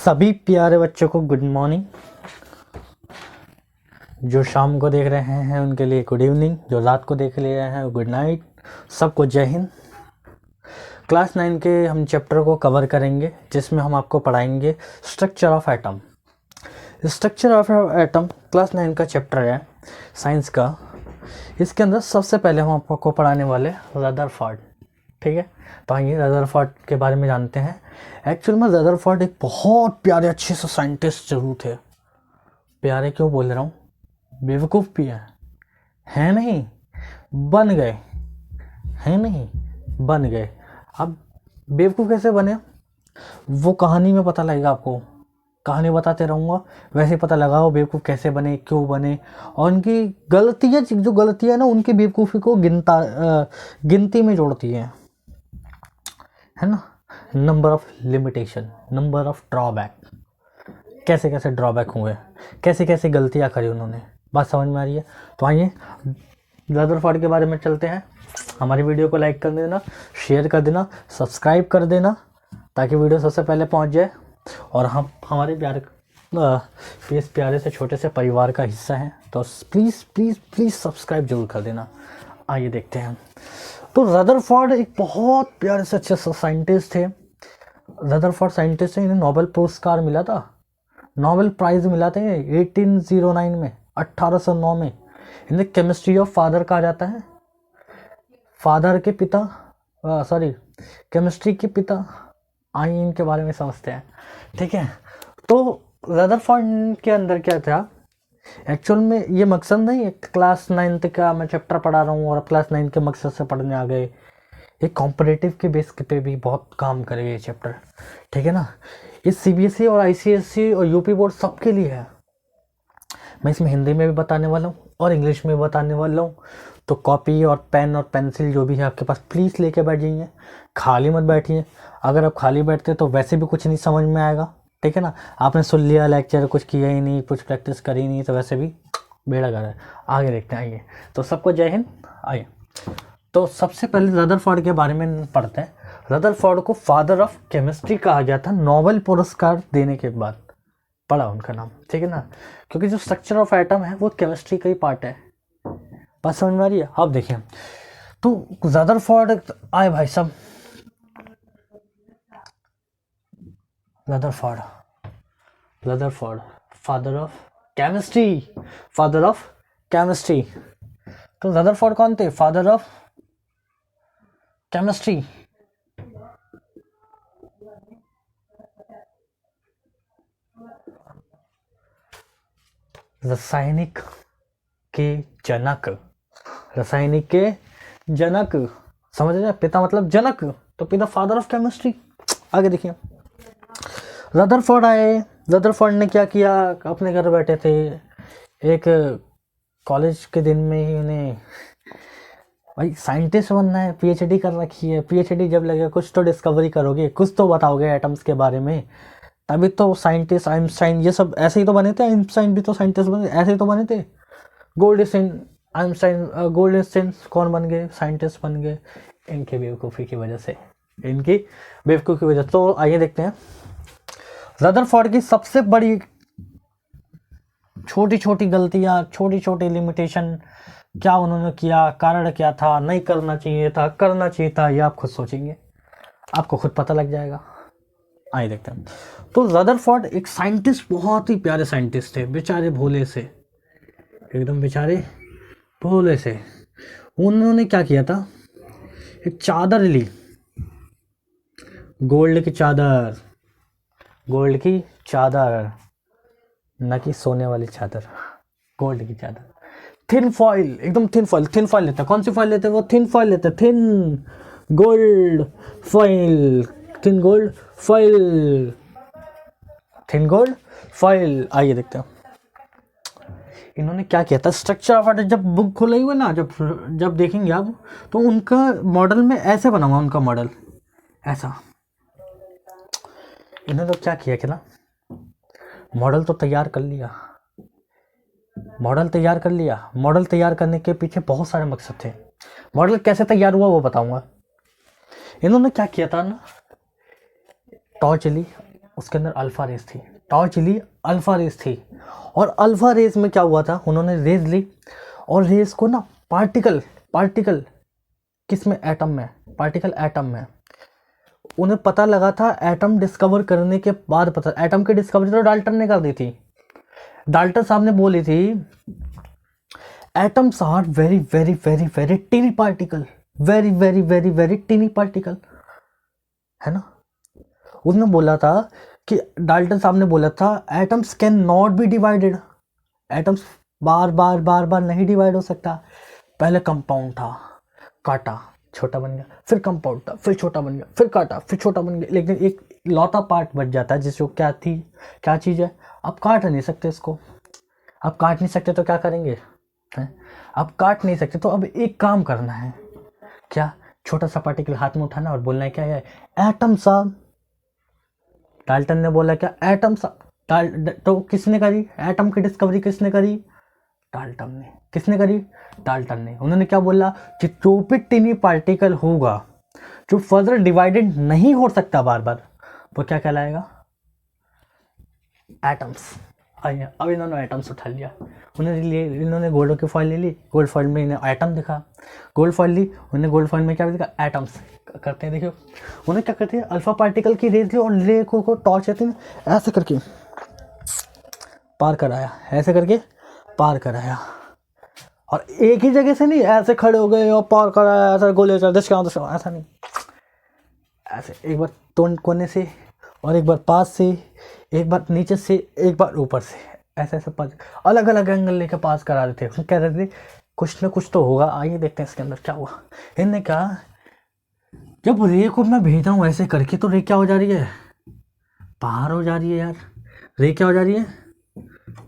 सभी प्यारे बच्चों को गुड मॉर्निंग। जो शाम को देख रहे हैं उनके लिए गुड इवनिंग, जो रात को देख रहे हैं गुड नाइट। सबको जय हिंद। क्लास 9 के हम चैप्टर को कवर करेंगे जिसमें हम आपको पढ़ाएंगे structure of atom. Structure of atom class 9 का चैप्टर है साइंस का। इसके अंदर सबसे पहले हम आपको पढ़ाने वाले रदरफोर्ड। ठीक है, तो आइए रदरफोर्ड के बारे में जानते हैं। एक्चुअल में रदरफोर्ड एक बहुत प्यारे अच्छे से साइंटिस्ट जरूर थे। प्यारे क्यों बोल रहा हूँ, बेवकूफ़ भी है नहीं, बन गए, हैं नहीं, बन गए। अब बेवकूफ़ कैसे बने वो कहानी में पता लगेगा आपको। कहानी बताते रहूँगा, वैसे पता लगाओ बेवकूफ़ कैसे बने, क्यों बने, और उनकी गलतियाँ, जो गलतियाँ ना उनकी बेवकूफ़ी को गिनती में जोड़ती है ना। Number of limitation, number of drawback, कैसे कैसे ड्रॉबैक हुए, कैसे कैसे गलतियाँ करी उन्होंने, बात समझ में आ रही है। तो आइए रदरफोर्ड के बारे में चलते हैं। हमारी वीडियो को लाइक कर देना, शेयर कर देना, सब्सक्राइब कर देना ताकि वीडियो सबसे पहले पहुंच जाए। और हम हमारे प्यारे से छोटे से परिवार का हिस्सा हैं, तो प्लीज़ प्लीज़ प्लीज़ सब्सक्राइब जरूर कर देना। आइए देखते हैं। तो रदरफोर्ड एक बहुत प्यारे से अच्छे साइंटिस्ट थे। रदरफोर्ड साइंटिस्ट थे, इन्हें नोबेल पुरस्कार मिला था, नोबेल प्राइज़ मिला था 1809 में, 1809 में। इन्हें केमिस्ट्री ऑफ फादर कहा जाता है। फादर के पिता, केमिस्ट्री के पिता। आइए इनके बारे में समझते हैं। ठीक है, तो रदरफोर्ड के अंदर क्या था एक्चुअल में, ये मकसद नहीं है क्लास 9 का मैं चैप्टर पढ़ा रहा हूँ और क्लास 9 के मकसद से पढ़ने आ गए। ये कॉम्पिटिटिव के बेस पे भी बहुत काम करेगा ये चैप्टर। ठीक है ना, ये सीबीएसई और आईसीएसई और यूपी बोर्ड सबके लिए है। मैं इसमें हिंदी में भी बताने वाला हूँ और इंग्लिश में भी बताने वाला हूँ। तो कॉपी और पेन और पेंसिल जो भी है आपके पास प्लीज़ लेके बैठ जाइए, खाली मत बैठिए। अगर आप खाली बैठते तो वैसे भी कुछ नहीं समझ में आएगा। ठीक है ना, आपने सुन लिया लेक्चर, कुछ किया ही नहीं, कुछ प्रैक्टिस करी नहीं, तो वैसे भी बेड़ा गर्क है। आगे देखते हैं। आइए, तो सबको जय हिंद। आइए, तो सबसे पहले रदरफोर्ड के बारे में पढ़ते हैं। रदरफोर्ड को फादर ऑफ केमिस्ट्री कहा गया था नोबेल पुरस्कार देने के बाद, पढ़ा उनका नाम। ठीक है ना, क्योंकि जो स्ट्रक्चर ऑफ एटम है वो केमिस्ट्री का ही पार्ट है। बात समझ में आ रही है। अब देखिए, तो रदरफोर्ड आए भाई साहब। Rutherford father of chemistry, father of chemistry. तो रदरफोर्ड कौन थे? Father of chemistry. रासायनिक के जनक, रासायनिक के जनक, समझ रहे हैं? पिता मतलब जनक, तो पिता फादर ऑफ केमिस्ट्री। आगे देखिए, रदरफोर्ड आए। रदरफोर्ड ने क्या किया, अपने घर बैठे थे। एक कॉलेज के दिन में ही उन्हें भाई साइंटिस्ट बनना है, पीएचडी कर रखी है। पीएचडी जब लगेगा कुछ तो डिस्कवरी करोगे, कुछ तो बताओगे एटम्स के बारे में, तभी तो साइंटिस्ट। आइंस्टाइन ये सब ऐसे ही तो बने थे। आइंस्टाइन भी तो साइंटिस्ट बने, ऐसे ही तो बने थे। गोल्डस्टाइन कौन बन गए? साइंटिस्ट बन गए, इनके बेवकूफ़ी की वजह से, इनकी बेवकूफ़ी की वजह से। तो आइए देखते हैं रदरफोर्ड की सबसे बड़ी छोटी छोटी गलतियाँ, छोटी छोटी लिमिटेशन, क्या उन्होंने किया, कारण क्या था, नहीं करना चाहिए था, करना चाहिए था, ये आप खुद सोचेंगे, आपको खुद पता लग जाएगा। आइए देखते हैं। तो रदरफोर्ड एक साइंटिस्ट, बहुत ही प्यारे साइंटिस्ट थे, बेचारे भोले से, एकदम बेचारे भोले से। उन्होंने क्या किया था, एक चादर ली, गोल्ड की चादर, गोल्ड की चादर, न कि सोने वाली चादर, गोल्ड की चादर। थिन फॉइल, एकदम थिन फॉइल। थिन फॉइल लेते हैं, कौन सी फॉइल लेते हैं? वो थिन फॉइल लेते हैं, thin gold foil, thin gold foil, thin gold foil. आइए देखते हैं इन्होंने क्या किया था। स्ट्रक्चर ऑफ एटम जब बुक खुलाई हुई ना, जब देखेंगे आप, तो उनका मॉडल में ऐसे बना हुआ, उनका मॉडल ऐसा। इन्होंने तो क्या किया कि ना, मॉडल तो तैयार कर लिया, मॉडल तैयार कर लिया। मॉडल तैयार करने के पीछे बहुत सारे मकसद थे। मॉडल कैसे तैयार हुआ वो बताऊंगा। इन्होंने क्या किया था ना, टॉर्च ली, उसके अंदर अल्फ़ा रेस थी, टॉर्च ली, अल्फ़ा रेस थी। और अल्फ़ा रेस में क्या हुआ था, उन्होंने रेस ली और रेस को ना पार्टिकल किस में, एटम में, पार्टिकल एटम में। उन्हें पता लगा था एटम डिस्कवर करने के बाद, पता एटम की डिस्कवरी तो डाल्टन ने कर दी थी। डाल्टन साहब ने बोली थी atoms are very very very very tiny particle, very very very very tiny particle, है ना। उसने बोला था कि डाल्टन साहब ने बोला था atoms can not be divided, atoms बार बार बार बार नहीं डिवाइड हो सकता। पहले कंपाउंड था, काटा, छोटा बन गया, फिर कंपाउंड था, फिर छोटा बन गया, फिर काटा, फिर छोटा बन गया, लेकिन एक लौता पार्ट बच जाता है जिसको क्या थी, क्या चीज़ है, अब काट नहीं सकते इसको। अब काट नहीं सकते तो क्या करेंगे, हैं? अब काट नहीं सकते तो अब एक काम करना है, क्या, छोटा सा पार्टिकल हाथ में उठाना और बोलना है क्या है, एटम साहब। डाल्टन ने बोला क्या, एटम साहब। तो किसने करी एटम की डिस्कवरी, किसने करी, डाल्टन ने। किसने करी, डाल्टन ने। उन्होंने क्या बोला कि जो भी टिनी पार्टिकल होगा जो फर्दर डिवाइडेड नहीं हो सकता बार बार, वो क्या कहलाएगा, एटम्स। आइए, अब इन्होंने एटम्स उठा लिया, इन्होंने गोल्ड की फॉइल ले ली, गोल्ड फॉइल में इन्हें एटम दिखा, गोल्ड फॉइल ली, उन्हें गोल्ड फॉइल में क्या दिखा, एटम्स। करते हैं देखियो, उन्हें क्या करते हैं, अल्फा पार्टिकल की रेस ली और रे को टॉर्च कहते हैं, ऐसे करके पार कराया, ऐसे करके पार कराया। और एक ही जगह से नहीं, ऐसे खड़े हो गए और पार कराया, ऐसा गोले चल ऐसा नहीं, ऐसे एक बार तोड़ कोने से, और एक बार पास से, एक बार नीचे से, एक बार ऊपर से, ऐसे ऐसे पास अलग अलग एंगल लेके पास करा रहे थे। कह रहे थे कुछ ना कुछ तो होगा, आइए देखते हैं इसके अंदर क्या हुआ। इन्होंने कहा जब रे को मैं भेजा हूँ ऐसे करके तो रे क्या हो जा रही है, पार हो जा रही है यार, रे क्या हो जा रही है,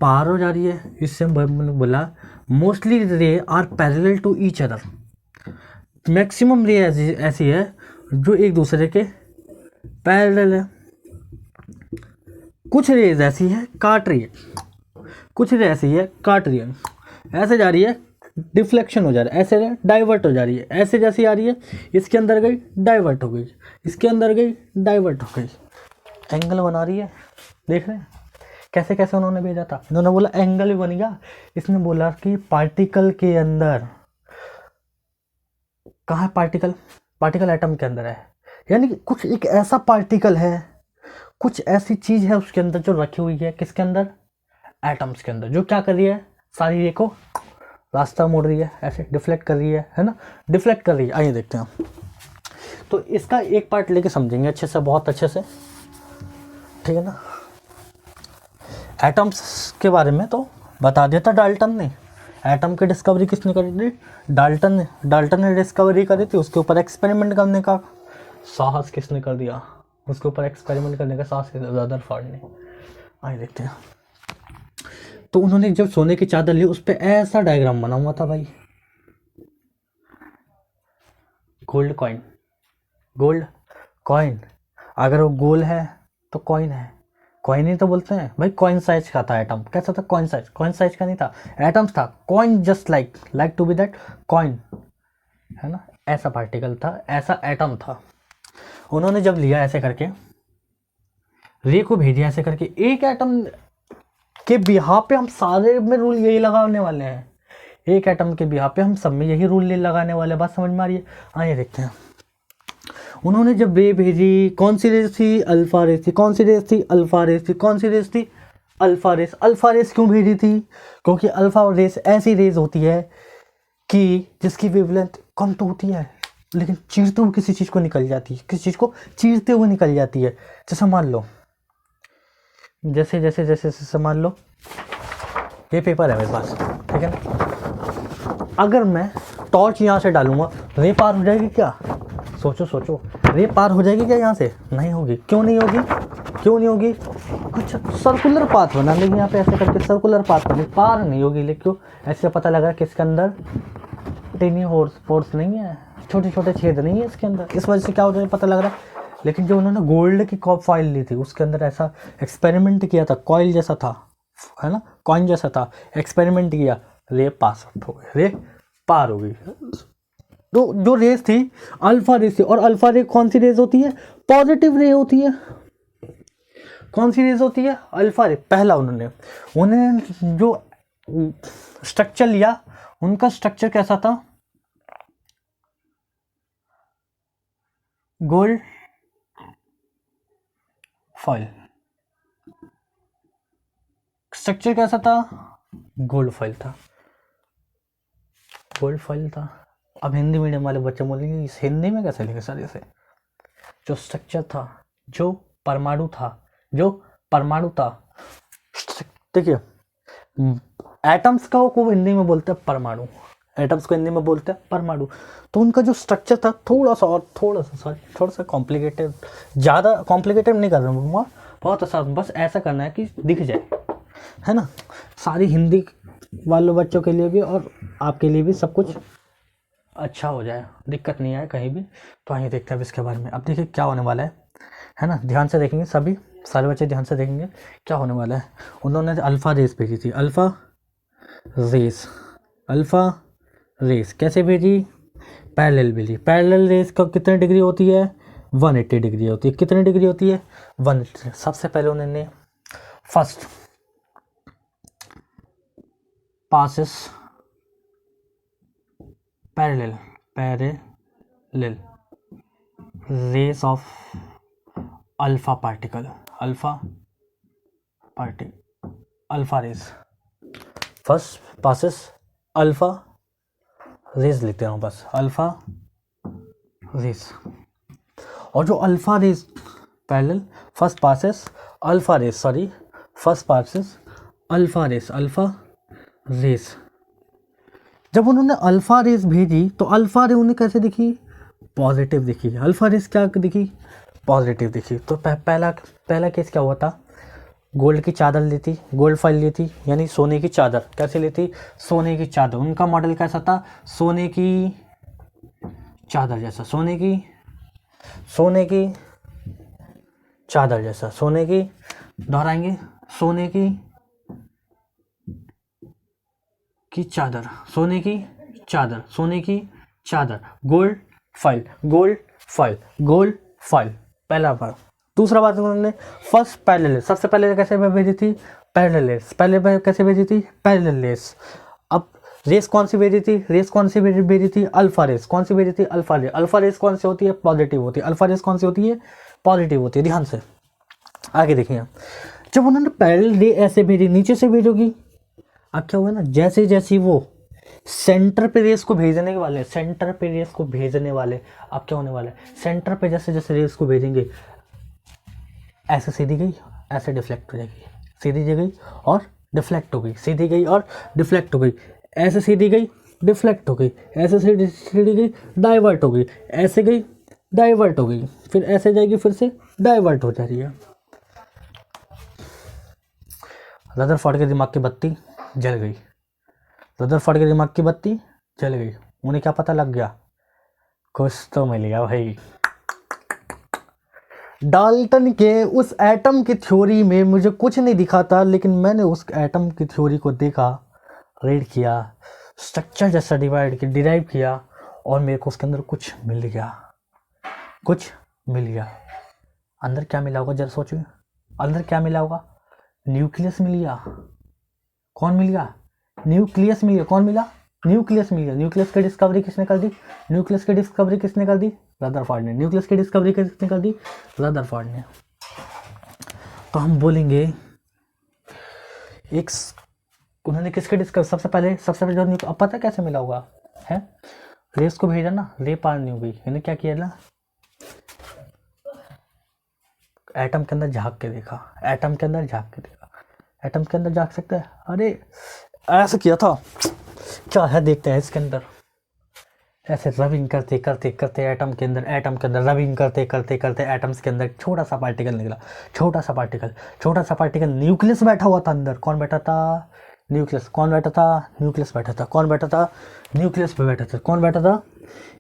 पार हो जा रही है। इससे मैंने बोला mostly ray are parallel to each other, maximum ray ऐसी है जो एक दूसरे के पैरेलल है। कुछ रेज ऐसी है काट रही है, कुछ रेज ऐसी है काट रही है, ऐसे जा रही है डिफ्लेक्शन हो जा रहा है, ऐसे डाइवर्ट हो जा रही है, ऐसे जैसी आ रही है, इसके अंदर गई डाइवर्ट हो गई, इसके अंदर गई डाइवर्ट हो गई, एंगल बना रही है। देख रहे हैं कैसे कैसे उन्होंने भेजा था, उन्होंने बोला एंगल भी बन गया। इसने बोला कि पार्टिकल के अंदर, कहाँ है पार्टिकल, पार्टिकल एटम के अंदर है, यानी कि कुछ एक ऐसा पार्टिकल है, कुछ ऐसी चीज है उसके अंदर जो रखी हुई है, किसके अंदर, एटम्स के अंदर, जो क्या कर रही है, सारी रे को रास्ता मोड़ रही है, ऐसे डिफ्लेक्ट कर रही है ना, डिफ्लेक्ट कर रही है। आइए देखते हैं। तो इसका एक पार्ट लेके समझेंगे अच्छे से, बहुत अच्छे से, ठीक है ना। एटम्स के बारे में तो बता दिया था डाल्टन ने, एटम की डिस्कवरी किसने करी थी, डाल्टन ने डिस्कवरी करी थी। उसके ऊपर एक्सपेरिमेंट करने का साहस किसने कर दिया, उसके ऊपर एक्सपेरिमेंट करने का साहस रदरफोर्ड ने। आइए देखते हैं। तो उन्होंने जब सोने की चादर ली उस पर ऐसा डायग्राम बना हुआ था भाई, गोल्ड कॉइन, अगर वो गोल है तो कॉइन है, कॉइन ही तो बोलते हैं भाई। कॉइन साइज का था एटम, कैसा था, कॉइन साइज का नहीं था, एटम्स था, coin just like to be that coin, है ना, ऐसा पार्टिकल था, ऐसा एटम था। उन्होंने जब लिया ऐसे करके, रे को भेजा ऐसे करके, एक एटम के बिहाफ पे हम सारे में रूल यही लगाने वाले हैं, एक एटम के बिहाफ पे हम सब में यही रूल लगाने वाले, बात समझ में आ रही है। आइए देखते हैं। उन्होंने जब रे भेजी, कौन सी रेस थी, अल्फा रेस थी, कौन सी रेस थी, अल्फा रेस थी, कौन सी रेस थी, अल्फा रेस। अल्फा रेस क्यों भेजी थी, क्योंकि अल्फा रेस ऐसी रेस होती है कि जिसकी वेवलेंथ कम तो होती है लेकिन चीरते हुए किसी चीज़ को निकल जाती है, किसी चीज़ को चीरते हुए निकल जाती है। जैसे मान लो, जैसे मान लो ये पेपर है मेरे पास, ठीक है ना, अगर मैं टॉर्च यहाँ से डालूंगा रे पार हो जाएगी क्या, सोचो रे पार हो जाएगी क्या यहाँ से, नहीं होगी। क्यों नहीं होगी, अच्छा सर्कुलर पाथ बना लेंगे यहाँ पे, ऐसे करके सर्कुलर पाथ बने, पार नहीं होगी। लेकिन क्यों, ऐसे पता लगा कि इसके अंदर टिनी फोर्स नहीं है, छोटे छोटे छेद नहीं है इसके अंदर, इस वजह से क्या हो रहा है पता लग रहा है। लेकिन जो उन्होंने गोल्ड की कॉप फाइल ली थी उसके अंदर ऐसा एक्सपेरिमेंट किया था, कॉइल जैसा था, है ना, कॉइन जैसा था, एक्सपेरिमेंट किया, रे पास हो गई, रे पार हो गई। तो जो रेस थी अल्फा रेस थी, और अल्फा रे कौन सी रेस होती है, पॉजिटिव रे होती है। कौन सी रेज होती है? अल्फा रे। पहला उन्होंने जो स्ट्रक्चर लिया, उनका स्ट्रक्चर कैसा था? Gold foil. स्ट्रक्चर कैसा था? गोल्ड फॉइल था। गोल्ड फॉइल था। अब हिंदी मीडियम वाले बच्चे बोलेंगे इस हिंदी में कैसे लिखे सर इसे? जो स्ट्रक्चर था, जो परमाणु था, जो परमाणु था, देखिए एटम्स का को हिंदी में बोलते हैं परमाणु, एटम्स को हिंदी में बोलते हैं परमाणु। तो उनका जो स्ट्रक्चर था थोड़ा सा कॉम्प्लिकेटेड, ज़्यादा कॉम्प्लिकेटेड नहीं कर रहा हूँ, बहुत आसान, बस ऐसा करना है कि दिख जाए, है ना। सारी हिंदी वाले बच्चों के लिए भी और आपके लिए भी सब कुछ अच्छा हो जाए, दिक्कत नहीं आए कहीं भी। तो आइए देखते हैं अब इसके बारे में। अब देखिए क्या होने वाला है ना, ध्यान से देखेंगे, सभी सारे बच्चे ध्यान से देखेंगे क्या होने वाला है। उन्होंने अल्फ़ा रेस भेजी थी, अल्फ़ा रेस कैसे भेजी? पैरेलल भेजी। पैरेलल रेस का कितने डिग्री होती है? 180 डिग्री होती है। कितनी डिग्री होती है? 180। सबसे पहले उन्होंने first passes parallel rays of alpha particle, alpha rays, first passes alpha rays, लिखते हैं बस अल्फा रेस। और जो alpha rays parallel first passes alpha rays. जब उन्होंने अल्फा रेस भेजी तो अल्फा रे उन्हें कैसे दिखी? पॉजिटिव दिखी। अल्फा रेस क्या दिखी? पॉजिटिव दिखी। तो पहला केस क्या हुआ था? गोल्ड की चादर ली थी, गोल्ड फॉइल ली थी, यानी सोने की चादर। कैसे ली थी? सोने की चादर। उनका मॉडल कैसा था? सोने की चादर जैसा, सोने की चादर जैसा, सोने की, दोहराएंगे, सोने की चादर, सोने की चादर, गोल्ड फॉइल, पहला बार। दूसरा बात उन्होंने फर्स्ट पैरेलल, सबसे पहले कैसे भेजी थी? पैरेलल। पहले कैसे भेजी थी? Parallel race. अब रेस कौन सी भेजी थी? भेजी थी अल्फा रेस। कौन सी भेजी थी? Alpha race. अल्फा रेस कौन सी होती है? पॉजिटिव होती है। अल्फा रेस कौन सी होती है? पॉजिटिव होती है। ध्यान से आगे देखिए, जब उन्होंने पैरेलल रे ऐसे भेजी, नीचे से भेजोगी, अब क्या हुआ ना, जैसे जैसे वो सेंटर पे रेस को भेजने वाले, अब क्या होने वाला है? सेंटर पे जैसे जैसे रेस को भेजेंगे, ऐसे सीधी गई, ऐसे डिफ्लेक्ट हो जाएगी, सीधी गई और डिफ्लेक्ट हो गई, सीधी गई और डिफ्लेक्ट हो गई, ऐसे सीधी गई, डिफ्लेक्ट हो गई, ऐसे सीधी गई, डाइवर्ट हो गई, ऐसे गई, डाइवर्ट हो गई, फिर ऐसे जाएगी, फिर से डाइवर्ट हो जा रही है। रदरफोर्ड के दिमाग की बत्ती जल गई। रदरफोर्ड के दिमाग की बत्ती जल गई। उन्हें क्या पता लग गया? कुछ तो मिल गया भाई। डाल्टन के उस एटम की थ्योरी में मुझे कुछ नहीं दिखा था, लेकिन मैंने उस एटम की थ्योरी को देखा, रीड किया, स्ट्रक्चर जैसा डिराइव किया, और मेरे को उसके अंदर कुछ मिल गया। अंदर क्या मिला होगा? जरा सोचिए, अंदर क्या मिला होगा? न्यूक्लियस मिल गया। कौन मिल गया? न्यूक्लियस मिल गया। कौन मिला? न्यूक्लियस मिल गया। न्यूक्लियस की डिस्कवरी किसने कर दी? रदरफोर्ड ने। न्यूक्लियस की डिस्कवरी किसने कर दी? रदरफोर्ड ने। तो हम बोलेंगे उन्होंने किसके डिस्कवर, सबसे पहले जो अब पता कैसे मिला होगा है? रेस को भेजा ना, रे पार नहीं हो गई, इन्होंने क्या किया ना, एटम के अंदर झांक के देखा। एटम के अंदर झांक सकता है? अरे ऐसा किया था, क्या है देखते हैं इसके अंदर। ऐसे रबिंग करते एटम के अंदर रबिंग करते एटम्स के अंदर छोटा सा पार्टिकल निकला। छोटा सा पार्टिकल न्यूक्लियस बैठा हुआ था अंदर। कौन बैठा था? न्यूक्लियस। कौन बैठा था? न्यूक्लियस बैठा था। कौन बैठा था? न्यूक्लियस पे बैठा था। कौन बैठा था?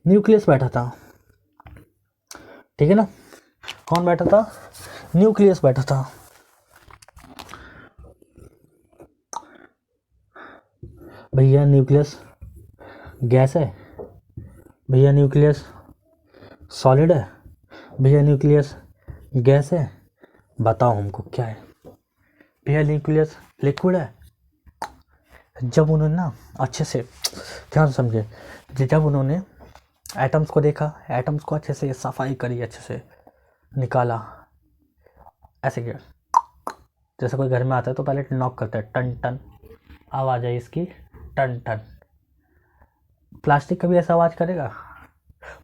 न्यूक्लियस बैठा था। ठीक है ना? कौन बैठा था? न्यूक्लियस बैठा था। भैया न्यूक्लियस गैस है? भैया न्यूक्लियस सॉलिड है? भैया न्यूक्लियस गैस है? बताओ हमको क्या है भैया? न्यूक्लियस लिक्विड है। जब उन्होंने ना अच्छे से ध्यान से समझे, जब उन्होंने एटम्स को देखा, एटम्स को अच्छे से सफाई करी, अच्छे से निकाला, ऐसे किया जैसे कोई घर में आता है तो पहले नॉक करता है, टन टन आवाज़ आई इसकी, टन टन। प्लास्टिक कभी ऐसा आवाज़ करेगा?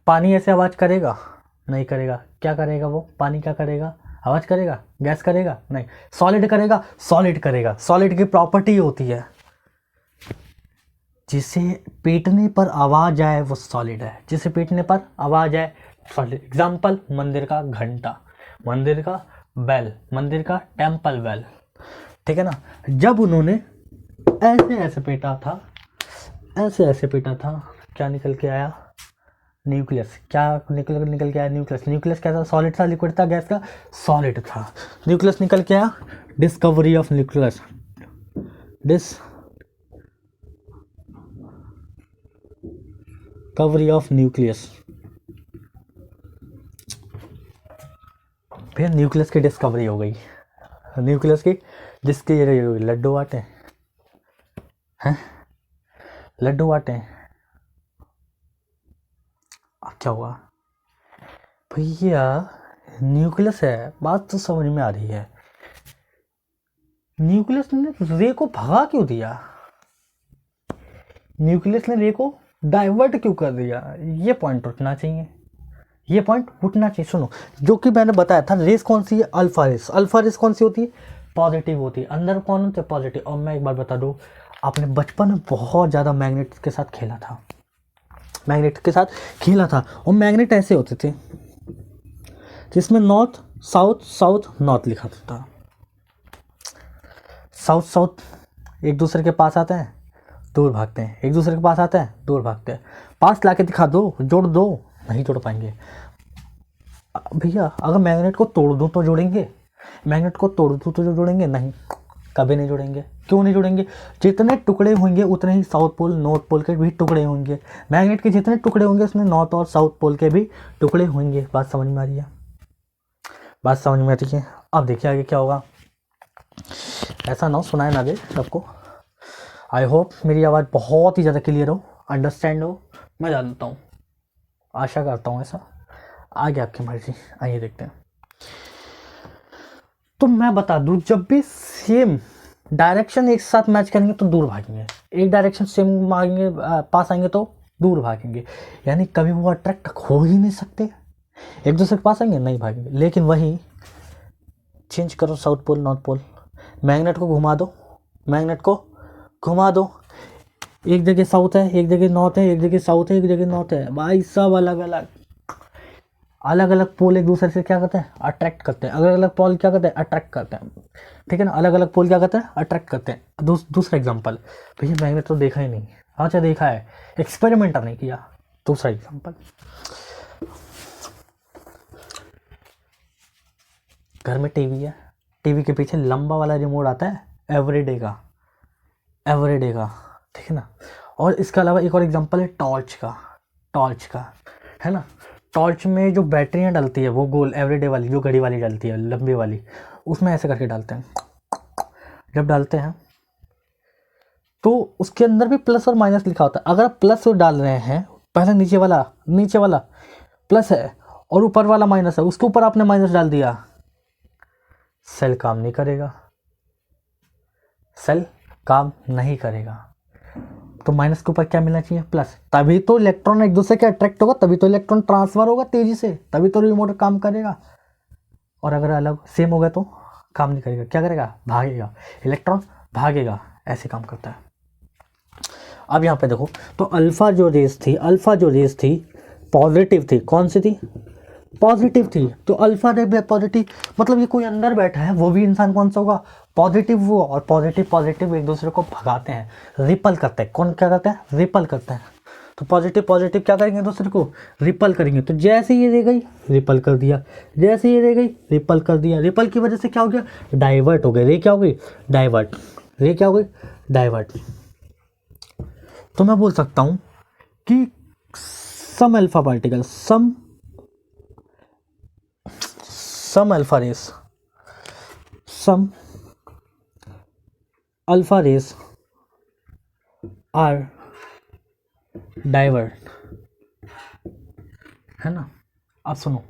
पानी ऐसे आवाज़ करेगा? नहीं करेगा। क्या करेगा वो पानी? क्या करेगा? आवाज़ करेगा? गैस करेगा? नहीं। सॉलिड करेगा? सॉलिड करेगा। सॉलिड की प्रॉपर्टी होती है जिसे पीटने पर आवाज़ आए वो सॉलिड है, जिसे पीटने पर आवाज़ आए सॉलिड। एग्जाम्पल, मंदिर का घंटा, मंदिर का बेल, मंदिर का टेम्पल बेल, ठीक है ना। जब उन्होंने ऐसे ऐसे पीटा था, ऐसे ऐसे पीटा था, क्या निकल के आया? न्यूक्लियस। क्या निकल के आया? न्यूक्लियस। न्यूक्लियस कैसा? सॉलिड था, लिक्विड था, गैस का? सॉलिड था। न्यूक्लियस निकल के आया। Discovery of nucleus, discovery of nucleus. फिर न्यूक्लियस की डिस्कवरी हो गई। न्यूक्लियस की डिस्कवरी हो गई। लड्डू बांटे हैं, लड्डू बांटे। अब क्या हुआ भैया? न्यूक्लियस है, बात तो समझ में आ रही है। न्यूक्लियस ने रे को भगा क्यों दिया? न्यूक्लियस ने रे को डाइवर्ट क्यों कर दिया? ये पॉइंट उठना चाहिए, ये पॉइंट उठना चाहिए। सुनो, जो कि मैंने बताया था, रेस कौन सी है? Alpha race. अल्फा रेस कौन सी होती है? पॉजिटिव होती है। अंदर कौन होते हैं? पॉजिटिव। और मैं एक बार बता दूं, आपने बचपन में बहुत ज़्यादा मैग्नेट के साथ खेला था, मैग्नेट के साथ खेला था। और मैग्नेट ऐसे होते थे जिसमें नॉर्थ साउथ, साउथ नॉर्थ लिखा था। साउथ साउथ एक दूसरे के पास आते हैं, दूर भागते हैं, एक दूसरे के पास आते हैं, दूर भागते हैं। पास लाके दिखा दो, जोड़ दो, नहीं जोड़ पाएंगे भैया। अगर मैग्नेट को तोड़ दूं तो जोड़ेंगे? मैग्नेट को तोड़ दूं तो जोड़ेंगे? नहीं, कभी नहीं जोड़ेंगे। क्यों नहीं जोड़ेंगे? जितने टुकड़े होंगे उतने ही साउथ पोल नॉर्थ पोल के भी टुकड़े होंगे। मैग्नेट के जितने टुकड़े होंगे उसमें नॉर्थ और साउथ पोल के भी टुकड़े होंगे। बात समझ में आ रही है? बात समझ में आती है? अब देखिए आगे क्या होगा। ऐसा ना हो सुनाई ना दे सबको। आई होप मेरी आवाज़ बहुत ही ज़्यादा क्लियर हो, अंडरस्टैंड हो, मैं जानता हूँ, आशा करता हूँ ऐसा। आगे आपकी मर्जी, आइए देखते हैं। तो मैं बता दूं, जब भी सेम डायरेक्शन एक साथ मैच करेंगे तो दूर भागेंगे, एक डायरेक्शन सेम भागेंगे पास आएंगे तो दूर भागेंगे। यानी कभी वो अट्रैक्ट हो ही नहीं सकते। एक दूसरे के पास आएंगे, नहीं भागेंगे। लेकिन वही चेंज करो, south pole north pole, magnet को घुमा दो, मैग्नेट को घुमा दो, एक जगह साउथ है, एक जगह नॉर्थ है, एक जगह साउथ है, एक जगह नॉर्थ है, भाई सब अलग अलग अलग अलग पोल एक दूसरे से क्या करते हैं? अट्रैक्ट करते हैं। अलग अलग पोल क्या करते हैं? अट्रैक्ट करते हैं, ठीक है ना। अलग अलग पोल क्या करते हैं? अट्रैक्ट करते हैं। दूसरा एग्जांपल, भैया मैंने तो देखा ही नहीं। अच्छा देखा है, एक्सपेरिमेंट नहीं किया। दूसरा एग्जांपल, घर में टीवी है, टीवी के पीछे लंबा वाला रिमोट आता है, एवरीडे का, एवरीडे का, ठीक है ना। और इसके अलावा एक और एग्जांपल है टॉर्च का, टॉर्च का, है ना। टॉर्च में जो बैटरियाँ डलती है वो गोल एवरीडे वाली, जो घड़ी वाली डलती है लंबी वाली, उसमें ऐसे करके डालते हैं। जब डालते हैं तो उसके अंदर भी प्लस और माइनस लिखा होता है। अगर आप प्लस डाल रहे हैं, पहले नीचे वाला प्लस है और ऊपर वाला माइनस है, उसके ऊपर आपने माइनस डाल दिया, सेल काम नहीं करेगा, सेल काम नहीं करेगा। तो माइनस के ऊपर क्या मिलना चाहिए? प्लस। तभी तो इलेक्ट्रॉन एक दूसरे के अट्रैक्ट होगा, तभी तो इलेक्ट्रॉन ट्रांसफर होगा तेजी से, तभी तो रिमोट काम करेगा। और अगर अलग सेम हो गया तो काम नहीं करेगा। क्या करेगा? भागेगा, इलेक्ट्रॉन भागेगा, ऐसे काम करता है। अब यहाँ पे देखो, तो अल्फा जो रेस थी पॉजिटिव थी। कौन सी थी? पॉजिटिव थी। तो अल्फा रे पॉजिटिव, मतलब ये कोई अंदर बैठा है वो भी इंसान कौन सा होगा? पॉजिटिव वो। और पॉजिटिव एक दूसरे को भगाते हैं, रिपल करते हैं। कौन क्या करता है? रिपल करता है। तो पॉजिटिव क्या करेंगे? दूसरे को रिपल करेंगे। तो जैसे ये रह गई, रिपल कर दिया, जैसे ये रह गई, रिपल कर दिया। रिपल की वजह से क्या हो गया? डाइवर्ट हो गए। रे क्या हो गई? डाइवर्ट। रे क्या हो गई? डाइवर्ट। तो मैं बोल सकता हूँ कि some alpha particle, some alpha rays some alpha rays are divert, है ना। अब सुनो,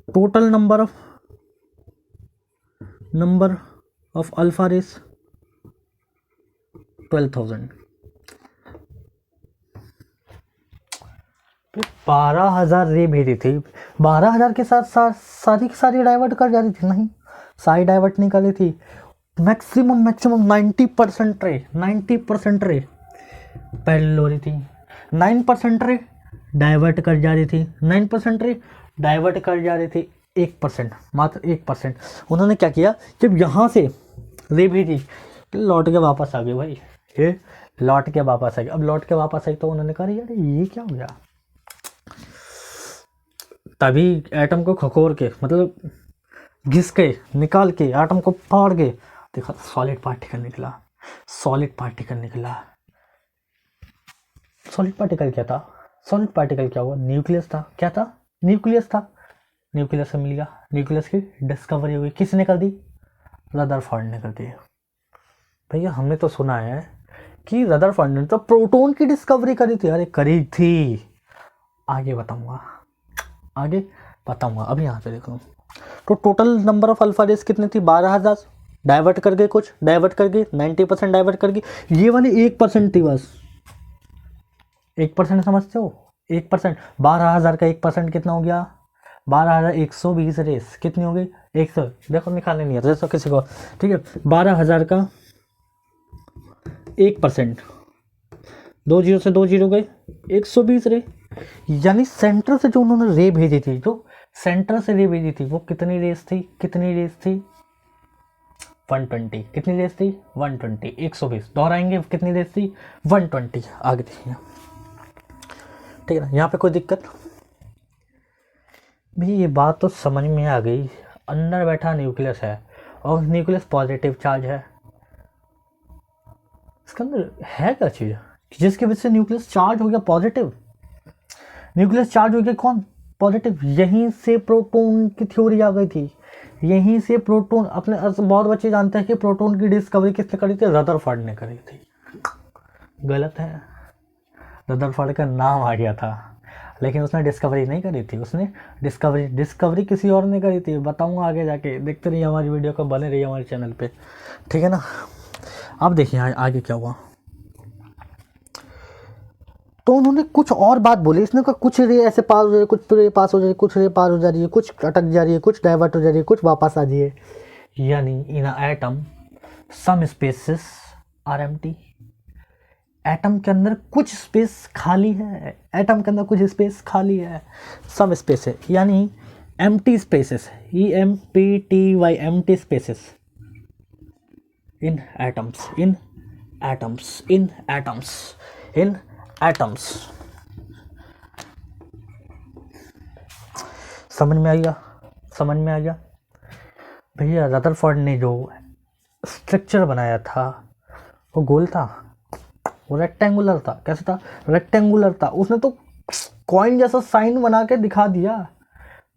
total number of alpha rays 12,000। 12,000 रे भेजी थी, 12,000 के साथ सारी की सारी डाइवर्ट कर जा रही थी? नहीं, सारी डाइवर्ट नहीं कर रही थी। मैक्सिमम 90% रे, 90% रे पहले हो रही थी, 9% रे डाइवर्ट कर जा रही थी, 9% रे डाइवर्ट कर जा रही थी, 1%, मात्र 1%। उन्होंने क्या किया, जब यहाँ से रे भेजी लौट के वापस आ गए भाई, ये लौट के वापस आ गए। अब लौट के वापस आई तो उन्होंने कहा यार ये क्या हो गया, तभी एटम को खखोर के, मतलब घिस के निकाल के, एटम को फाड़ के देखा, सॉलिड पार्टिकल निकला। सॉलिड पार्टिकल निकला। सॉलिड पार्टिकल क्या था? सॉलिड पार्टिकल क्या हुआ? न्यूक्लियस था। क्या था? न्यूक्लियस था। न्यूक्लियस से मिल गया, न्यूक्लियस की डिस्कवरी हुई। किसने कर दी? रदरफोर्ड ने कर दी। भैया हमने तो सुना है कि रदरफोर्ड ने तो प्रोटॉन की डिस्कवरी करी थी। अरे करी थी, आगे बताऊंगा, आगे बताऊंगा। अब यहाँ पे देखो, तो total number of alpha rays कितनी थी? 12,000। डाइवर्ट कर गए, कुछ डाइवर्ट कर गए, 90% डाइवर्ट कर गए। ये वाली 1% थी बस। 1% समझते हो? 1%, 12,000 का 1% कितना हो गया? 12,120 रेस कितनी हो गई? 100। देखो निकालने नहीं आता जैसा किसी को, ठीक है। 12,000 का 1%, 2 जीरो से 2 जीरो गए, 120 रे। यानी सेंटर से जो उन्होंने रे भेजी थी, जो सेंटर से रे भेजी थी, वो कितनी रेस थी? कितनी रेस थी? 120। कितनी रेस थी? 120। 120 दोहराएंगे, कितनी रेस थी? 120। आगे देखिए, ठीक है ना। यहाँ पे कोई दिक्कत? भाई ये बात तो समझ में आ गई। अंदर बैठा न्यूक्लियस है और न्यूक्लियस पॉजिटिव चार्ज है। इसके अंदर है क्या चीज़ जिसकी वजह से न्यूक्लियस चार्ज हो गया पॉजिटिव? न्यूक्लियस चार्ज हो गया कौन? पॉजिटिव। यहीं से प्रोटॉन की थ्योरी आ गई थी। यहीं से प्रोटॉन, अपने बहुत बच्चे जानते हैं कि प्रोटॉन की डिस्कवरी किसने करी थी? रदरफोर्ड ने करी थी। गलत है, रदरफोर्ड का नाम आ गया था, लेकिन उसने डिस्कवरी नहीं करी थी। उसने डिस्कवरी किसी और ने करी थी। बताऊंगा आगे जाके, देखते रहिए हमारी वीडियो को, बने रहिए हमारे चैनल पे, ठीक है ना। अब देखिए आगे क्या हुआ। तो उन्होंने कुछ और बात बोली। इसने कहा कुछ रे ऐसे पास हो जाए, कुछ रे पास हो जाए, कुछ रे पास हो जा रही है, कुछ अटक जा रही है, कुछ डाइवर्ट हो जा रही है, कुछ वापस आ रही है। यानी in atom some spaces are empty. Atom के अंदर कुछ स्पेस खाली है। एटम के अंदर कुछ स्पेस खाली है, सम स्पेस है, यानी empty spaces, EMPTY, empty spaces इन एटम्स, इन एटम्स, इन एटम्स, इन एटम्स। समझ में आ गया? समझ में आ गया? भैया रदरफोर्ड ने जो स्ट्रक्चर बनाया था वो गोल था, वो रेक्टेंगुलर था। कैसे था? रेक्टेंगुलर था। उसने तो कॉइन जैसा साइन बना के दिखा दिया।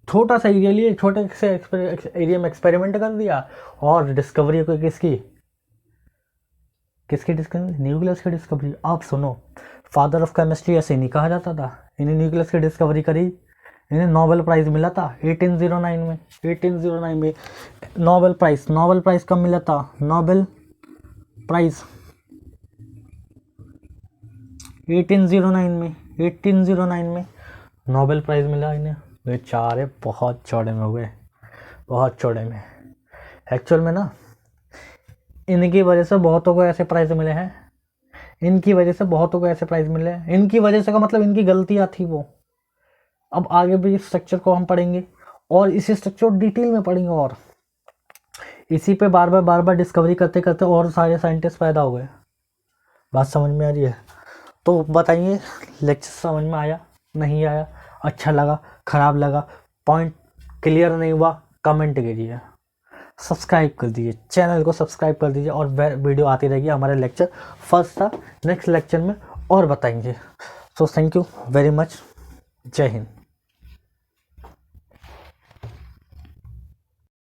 छोटा सा एरिया लिए, छोटे से एरिया में एक्सपेरिमेंट कर दिया, और डिस्कवरी को किसकी डिस्कवरी? न्यूक्लियस की डिस्कवरी। आप सुनो, फादर ऑफ केमिस्ट्री ऐसे नहीं कहा जाता था। इन्हें न्यूक्लियस की डिस्कवरी करी, इन्हें नोबेल प्राइज़ मिला था 1809 में। 1809 में नोबेल प्राइज़ कब मिला था? नोबेल प्राइज़ 1809 में नोबेल प्राइज़ मिला इन्हें। बेचारे बहुत चौड़े में हुए, बहुत चौड़े में। एक्चुअल में ना, इनकी वजह से बहुतों को ऐसे प्राइज़ मिले हैं। इनकी वजह से बहुतों को ऐसे प्राइज़ मिले हैं। इनकी वजह से का मतलब इनकी गलतियाँ थी वो। अब आगे भी इस स्ट्रक्चर को हम पढ़ेंगे, और इसी स्ट्रक्चर डिटेल में पढ़ेंगे, और इसी पे बार बार डिस्कवरी करते करते और सारे साइंटिस्ट पैदा हो गए। बात समझ में आ रही है? तो बताइए, लेक्चर समझ में आया, नहीं आया, अच्छा लगा, ख़राब लगा, पॉइंट क्लियर नहीं हुआ, कमेंट कीजिए, सब्सक्राइब कर दीजिए, चैनल को सब्सक्राइब कर दीजिए, और वीडियो आती रहेगी। हमारे लेक्चर फर्स्ट था, नेक्स्ट लेक्चर में और बताएंगे। So thank you very much. जय हिंद।